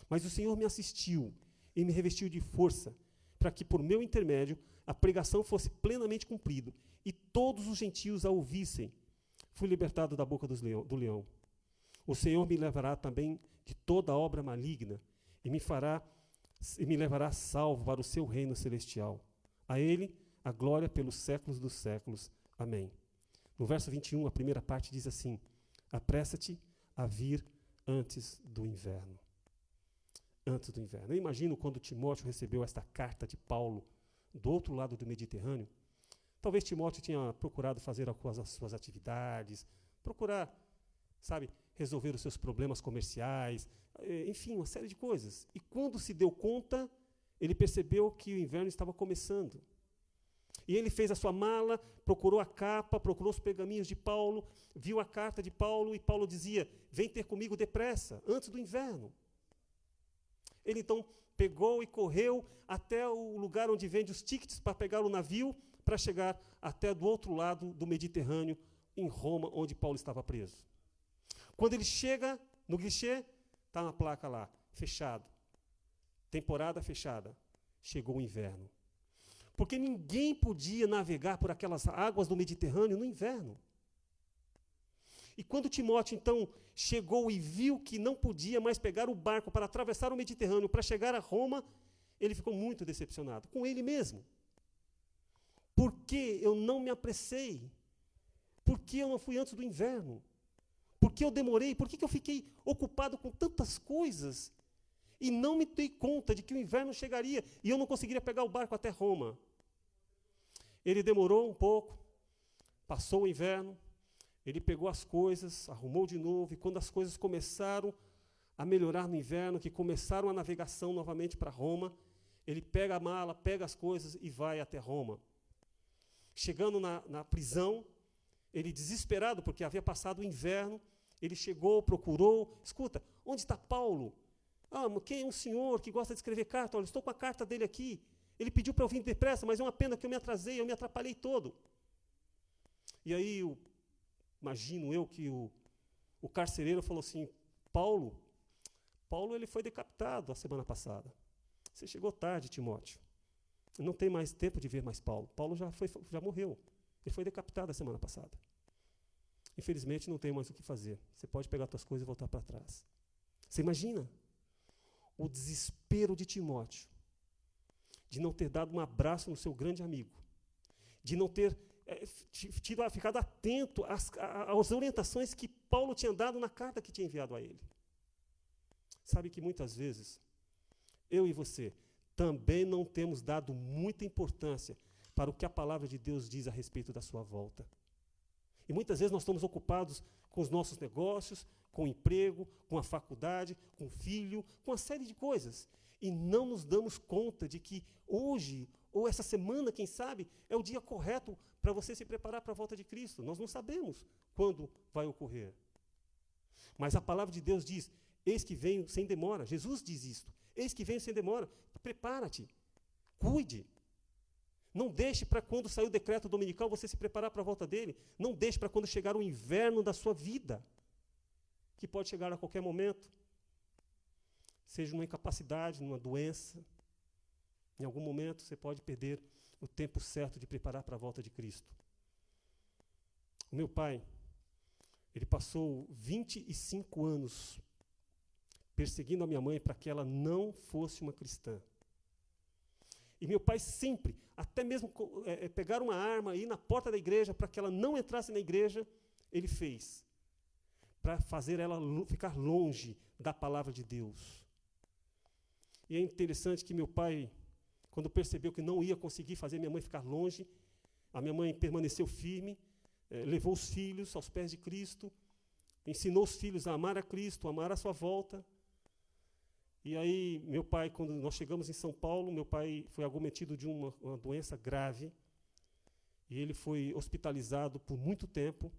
Mas o Senhor me assistiu e me revestiu de força, para que por meu intermédio a pregação fosse plenamente cumprida e todos os gentios a ouvissem. Fui libertado da boca do leão. O Senhor me levará também de toda obra maligna e me levará salvo para o seu reino celestial. A Ele a glória pelos séculos dos séculos. Amém. No verso 21, a primeira parte diz assim: apressa-te a vir antes do inverno. Antes do inverno. Eu imagino quando Timóteo recebeu esta carta de Paulo do outro lado do Mediterrâneo. Talvez Timóteo tinha procurado fazer as suas atividades, procurar, resolver os seus problemas comerciais, enfim, uma série de coisas. E quando se deu conta, ele percebeu que o inverno estava começando. E ele fez a sua mala, procurou a capa, procurou os pergaminhos de Paulo, viu a carta de Paulo, e Paulo dizia: vem ter comigo depressa, antes do inverno. Ele então pegou e correu até o lugar onde vende os tickets para pegar o navio, para chegar até do outro lado do Mediterrâneo, em Roma, onde Paulo estava preso. Quando ele chega no guichê, está uma placa lá, fechado. Temporada fechada. Chegou o inverno. Porque ninguém podia navegar por aquelas águas do Mediterrâneo no inverno. E quando Timóteo, então, chegou e viu que não podia mais pegar o barco para atravessar o Mediterrâneo, para chegar a Roma, ele ficou muito decepcionado com ele mesmo. Por que eu não me apressei? Por que eu não fui antes do inverno? Por que eu demorei? Por que eu fiquei ocupado com tantas coisas e não me dei conta de que o inverno chegaria e eu não conseguiria pegar o barco até Roma? Ele demorou um pouco, passou o inverno, ele pegou as coisas, arrumou de novo, e quando as coisas começaram a melhorar no inverno, que começaram a navegação novamente para Roma, ele pega a mala, pega as coisas e vai até Roma. Chegando na prisão, ele desesperado, porque havia passado o inverno, ele chegou, procurou, escuta, onde está Paulo? Quem é um senhor que gosta de escrever carta? Olha, estou com a carta dele aqui. Ele pediu para eu vir depressa, mas é uma pena que eu me atrasei, eu me atrapalhei todo. E aí, imagino eu que o carcereiro falou assim: Paulo ele foi decapitado a semana passada. Você chegou tarde, Timóteo. Não tem mais tempo de ver mais Paulo. Paulo já morreu. Ele foi decapitado a semana passada. Infelizmente, não tem mais o que fazer. Você pode pegar suas coisas e voltar para trás. Você imagina o desespero de Timóteo, de não ter dado um abraço no seu grande amigo, de não ter ficado atento às orientações que Paulo tinha dado na carta que tinha enviado a ele. Sabe que muitas vezes, eu e você, também não temos dado muita importância para o que a palavra de Deus diz a respeito da sua volta. E muitas vezes nós estamos ocupados com os nossos negócios, com o emprego, com a faculdade, com o filho, com uma série de coisas. E não nos damos conta de que hoje, ou essa semana, quem sabe, é o dia correto para você se preparar para a volta de Cristo. Nós não sabemos quando vai ocorrer. Mas a palavra de Deus diz: eis que venho sem demora. Jesus diz isto: eis que venho sem demora. Prepara-te, cuide. Não deixe para quando sair o decreto dominical você se preparar para a volta dele. Não deixe para quando chegar o inverno da sua vida, que pode chegar a qualquer momento. Seja numa incapacidade, numa doença. Em algum momento você pode perder o tempo certo de preparar para a volta de Cristo. O meu pai, ele passou 25 anos perseguindo a minha mãe para que ela não fosse uma cristã. E meu pai sempre, até mesmo pegar uma arma e ir na porta da igreja para que ela não entrasse na igreja, ele fez, para fazer ela ficar longe da palavra de Deus. E é interessante que meu pai, quando percebeu que não ia conseguir fazer minha mãe ficar longe, a minha mãe permaneceu firme, levou os filhos aos pés de Cristo, ensinou os filhos a amar a Cristo, a amar a sua volta. E aí, meu pai, quando nós chegamos em São Paulo, meu pai foi acometido de uma doença grave, e ele foi hospitalizado por muito tempo,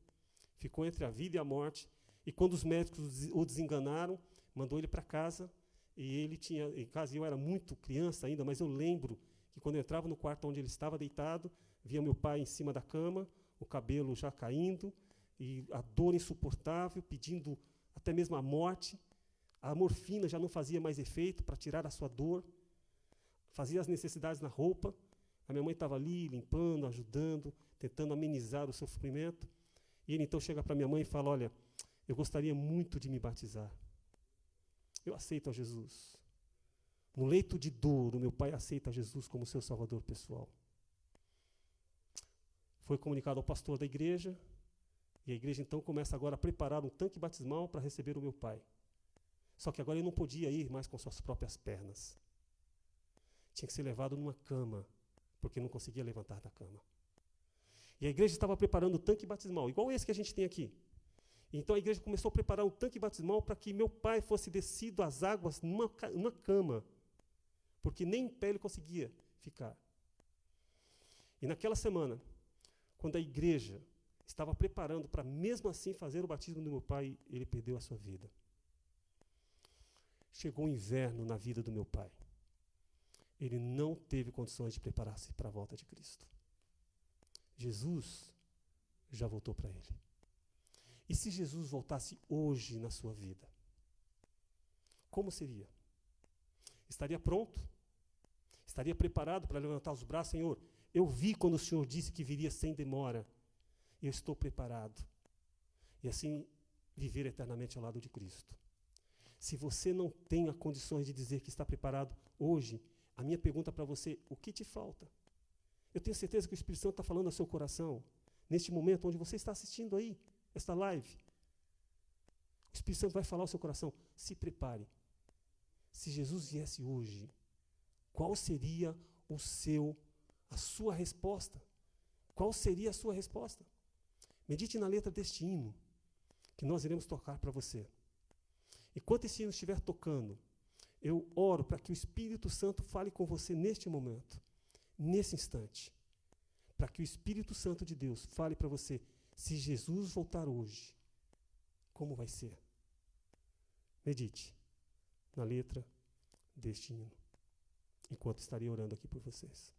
ficou entre a vida e a morte, e quando os médicos o desenganaram, mandou ele para casa, e ele tinha, em casa eu era muito criança ainda, mas eu lembro que quando eu entrava no quarto onde ele estava deitado, via meu pai em cima da cama, o cabelo já caindo, e a dor insuportável, pedindo até mesmo a morte. A morfina já não fazia mais efeito para tirar a sua dor. Fazia as necessidades na roupa. A minha mãe estava ali, limpando, ajudando, tentando amenizar o sofrimento. E ele então chega para minha mãe e fala, olha, eu gostaria muito de me batizar. Eu aceito a Jesus. No leito de dor, o meu pai aceita Jesus como seu salvador pessoal. Foi comunicado ao pastor da igreja, e a igreja então começa agora a preparar um tanque batismal para receber o meu pai. Só que agora ele não podia ir mais com suas próprias pernas. Tinha que ser levado numa cama, porque não conseguia levantar da cama. E a igreja estava preparando o tanque batismal, igual esse que a gente tem aqui. Então a igreja começou a preparar um tanque batismal para que meu pai fosse descido às águas numa cama, porque nem em pé ele conseguia ficar. E naquela semana, quando a igreja estava preparando para mesmo assim fazer o batismo do meu pai, ele perdeu a sua vida. Chegou o inverno na vida do meu pai. Ele não teve condições de preparar-se para a volta de Cristo. Jesus já voltou para ele. E se Jesus voltasse hoje na sua vida? Como seria? Estaria pronto? Estaria preparado para levantar os braços? Senhor, eu vi quando o Senhor disse que viria sem demora. Eu estou preparado. E assim viver eternamente ao lado de Cristo. Se você não tem condições de dizer que está preparado hoje, a minha pergunta para você, o que te falta? Eu tenho certeza que o Espírito Santo está falando ao seu coração, neste momento onde você está assistindo aí, esta live. O Espírito Santo vai falar ao seu coração, se prepare. Se Jesus viesse hoje, qual seria a sua resposta? Qual seria a sua resposta? Medite na letra deste hino, que nós iremos tocar para você. Enquanto esse hino estiver tocando, eu oro para que o Espírito Santo fale com você neste momento, nesse instante. Para que o Espírito Santo de Deus fale para você, se Jesus voltar hoje, como vai ser? Medite na letra deste hino, enquanto estarei orando aqui por vocês.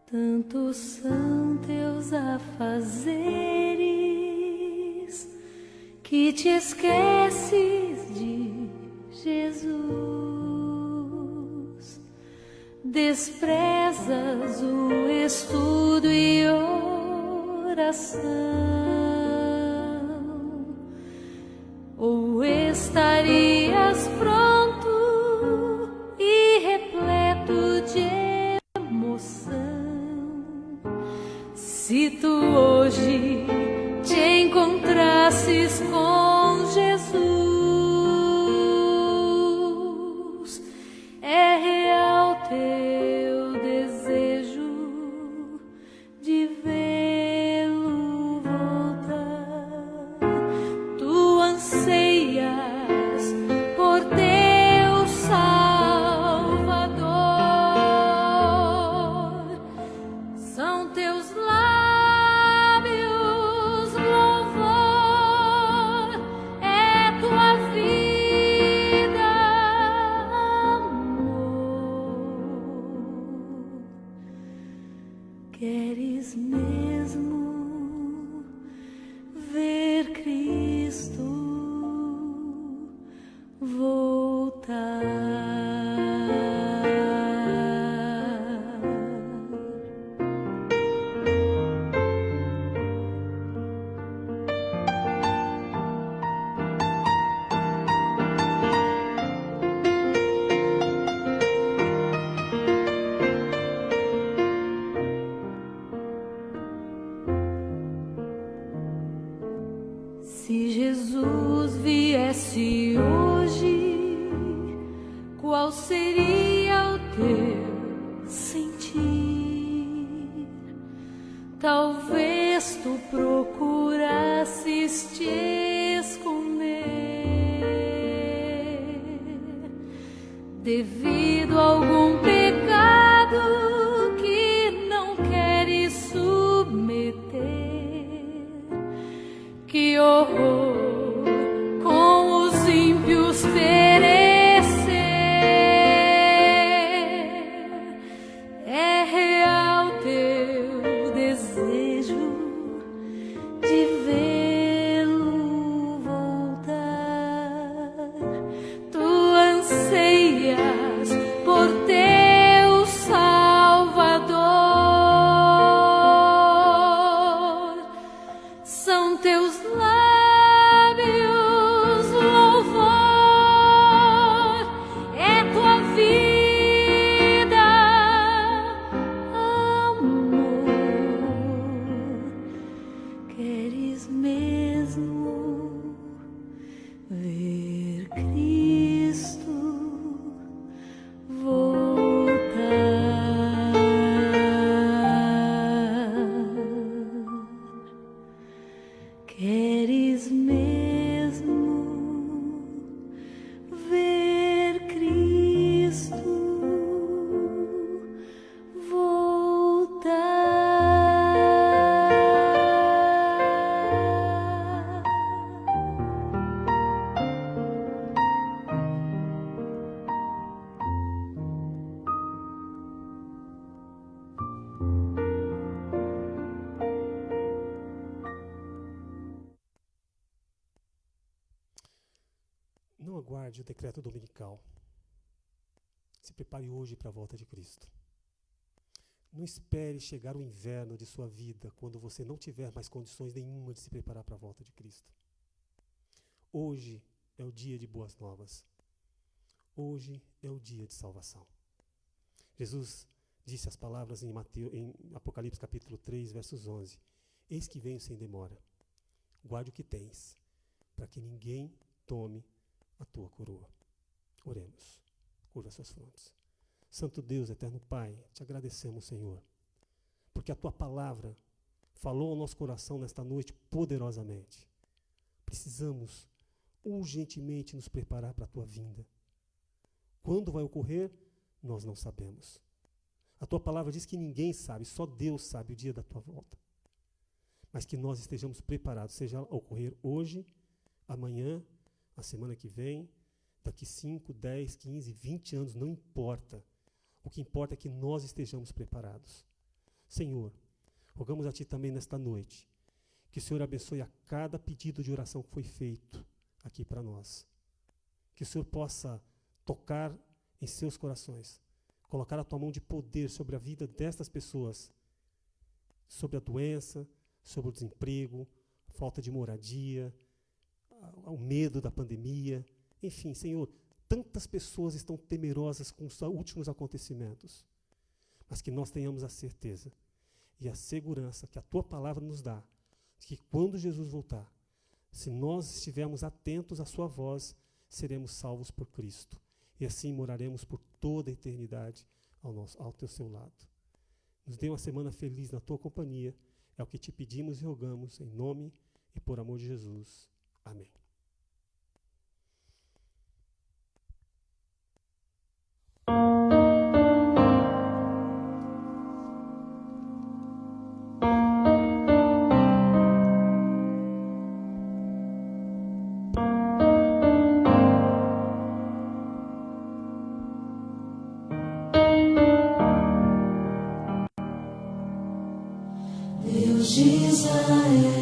Tantos são teus afazeres que te esqueces de Jesus, desprezas o estudo e oração, ou estarias pronto e repleto de se tu hoje te encontrasses com Jesus, é real teu desejo de vê-lo voltar. Tu anseias por teu Salvador, são teus queres mesmo ver Cristo voltar? Se Jesus viesse hoje, qual seria o teu sentir? talvez tu procurasses te esconder devido a algum pecado que não queres submeter. Que horror com os ímpios perecer. É real teu desejo de vê-lo voltar. Tu anseias por teu Salvador. São teus lábios louvor, é tua vida amor. Queres mesmo ver Cristo voltar? Queres mesmo ver Cristo voltar? Não aguarde o decreto dominical. Se prepare hoje para a volta de Cristo. Não espere chegar o inverno de sua vida quando você não tiver mais condições nenhuma de se preparar para a volta de Cristo. Hoje é o dia de boas novas. Hoje é o dia de salvação. Jesus disse as palavras em Apocalipse capítulo 3, versos 11. Eis que venho sem demora. Guarde o que tens, para que ninguém tome a tua coroa. Oremos. Curva suas frontes. Santo Deus, eterno Pai, te agradecemos, Senhor, porque a tua palavra falou ao nosso coração nesta noite poderosamente. Precisamos urgentemente nos preparar para a tua vinda. Quando vai ocorrer, nós não sabemos. A tua palavra diz que ninguém sabe, só Deus sabe o dia da tua volta. Mas que nós estejamos preparados, seja ocorrer hoje, amanhã, a semana que vem, daqui 5, 10, 15, 20 anos, não importa. O que importa é que nós estejamos preparados. Senhor, rogamos a Ti também nesta noite, que o Senhor abençoe a cada pedido de oração que foi feito aqui para nós. Que o Senhor possa tocar em seus corações, colocar a Tua mão de poder sobre a vida destas pessoas, sobre a doença, sobre o desemprego, falta de moradia, o medo da pandemia. Enfim, Senhor, tantas pessoas estão temerosas com os últimos acontecimentos, mas que nós tenhamos a certeza e a segurança que a Tua palavra nos dá, que quando Jesus voltar, se nós estivermos atentos à Sua voz, seremos salvos por Cristo, e assim moraremos por toda a eternidade ao Teu seu lado. Nos dê uma semana feliz na Tua companhia, é o que Te pedimos e rogamos, em nome e por amor de Jesus. Amém. Deus de Israel,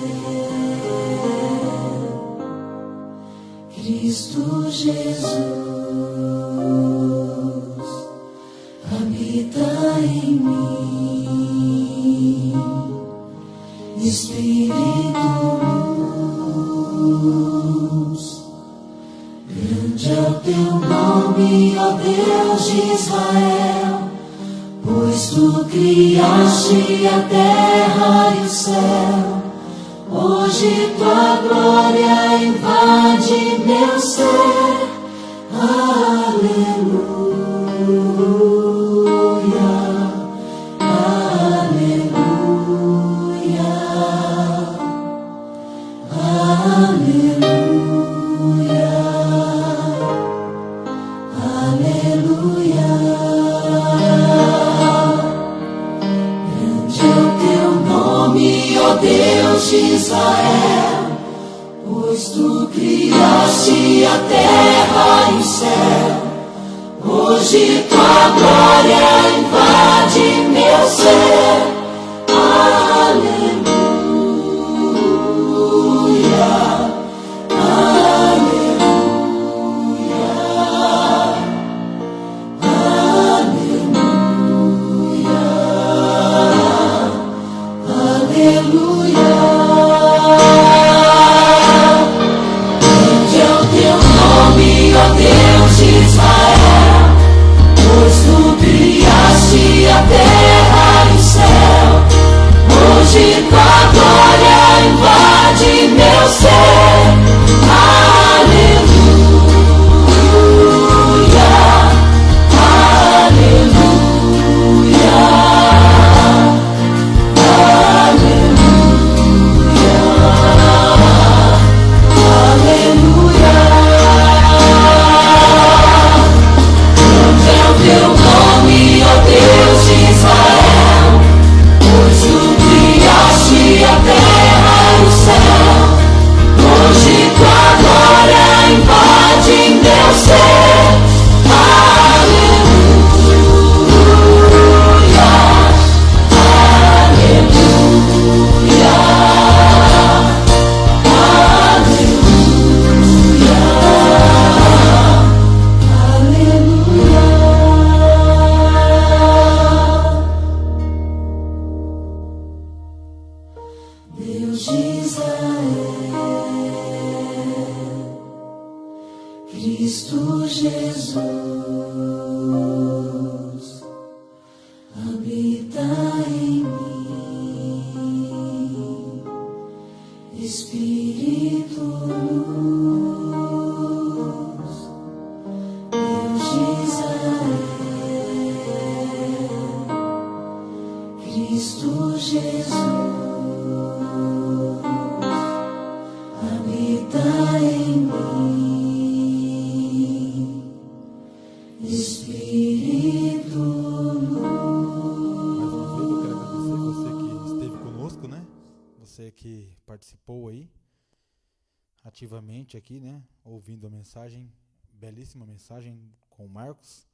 Cristo Jesus, habita em mim, Espírito luz, grande é o teu nome, ó Deus de Israel, pois tu criaste a terra e o céu. Hoje tua glória invade meu ser. Aleluia, aleluia. nome, ó Deus de Israel, pois tu criaste a terra e o céu. Hoje tua glória invade meu ser. Aleluia, aleluia, aleluia, aleluia. Grande é o teu nome, ó Deus de Israel, pois tu criaste a terra e o céu. Hoje tua glória invade meu ser. Aleluia, aleluia, aleluia, aleluia. Grande é o teu nome, ó Deus de Israel, pois tu criaste a terra e o céu. Hoje tua glória invade meu ser. Aleluia, Deus de Israel, Cristo Jesus, habita em mim, Espírito luz. Deus de Israel, Cristo Jesus, habita em mim, Espírito Mais uma vez eu quero agradecer você que esteve conosco, né? Você que participou aí ativamente aqui, né? Ouvindo a mensagem, belíssima mensagem com o Marcos.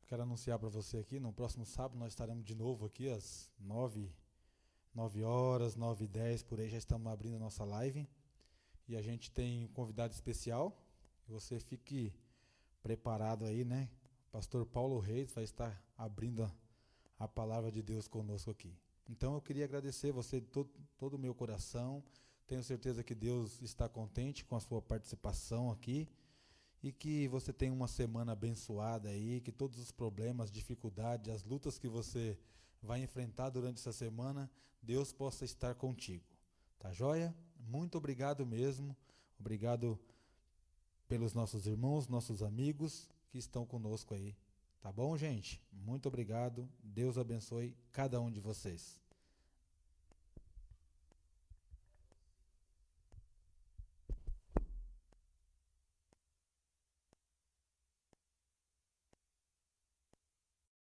Quero anunciar para você aqui, no próximo sábado nós estaremos de novo aqui às 9 horas, 9h10, por aí já estamos abrindo a nossa live. E a gente tem um convidado especial. Você fique preparado aí, né? Pastor Paulo Reis vai estar abrindo a palavra de Deus conosco aqui. Então eu queria agradecer você de todo o meu coração. Tenho certeza que Deus está contente com a sua participação aqui. E que você tenha uma semana abençoada aí, que todos os problemas, dificuldades, as lutas que você vai enfrentar durante essa semana, Deus possa estar contigo. Tá joia? Muito obrigado mesmo. Obrigado pelos nossos irmãos, nossos amigos que estão conosco aí. Tá bom, gente? Muito obrigado. Deus abençoe cada um de vocês.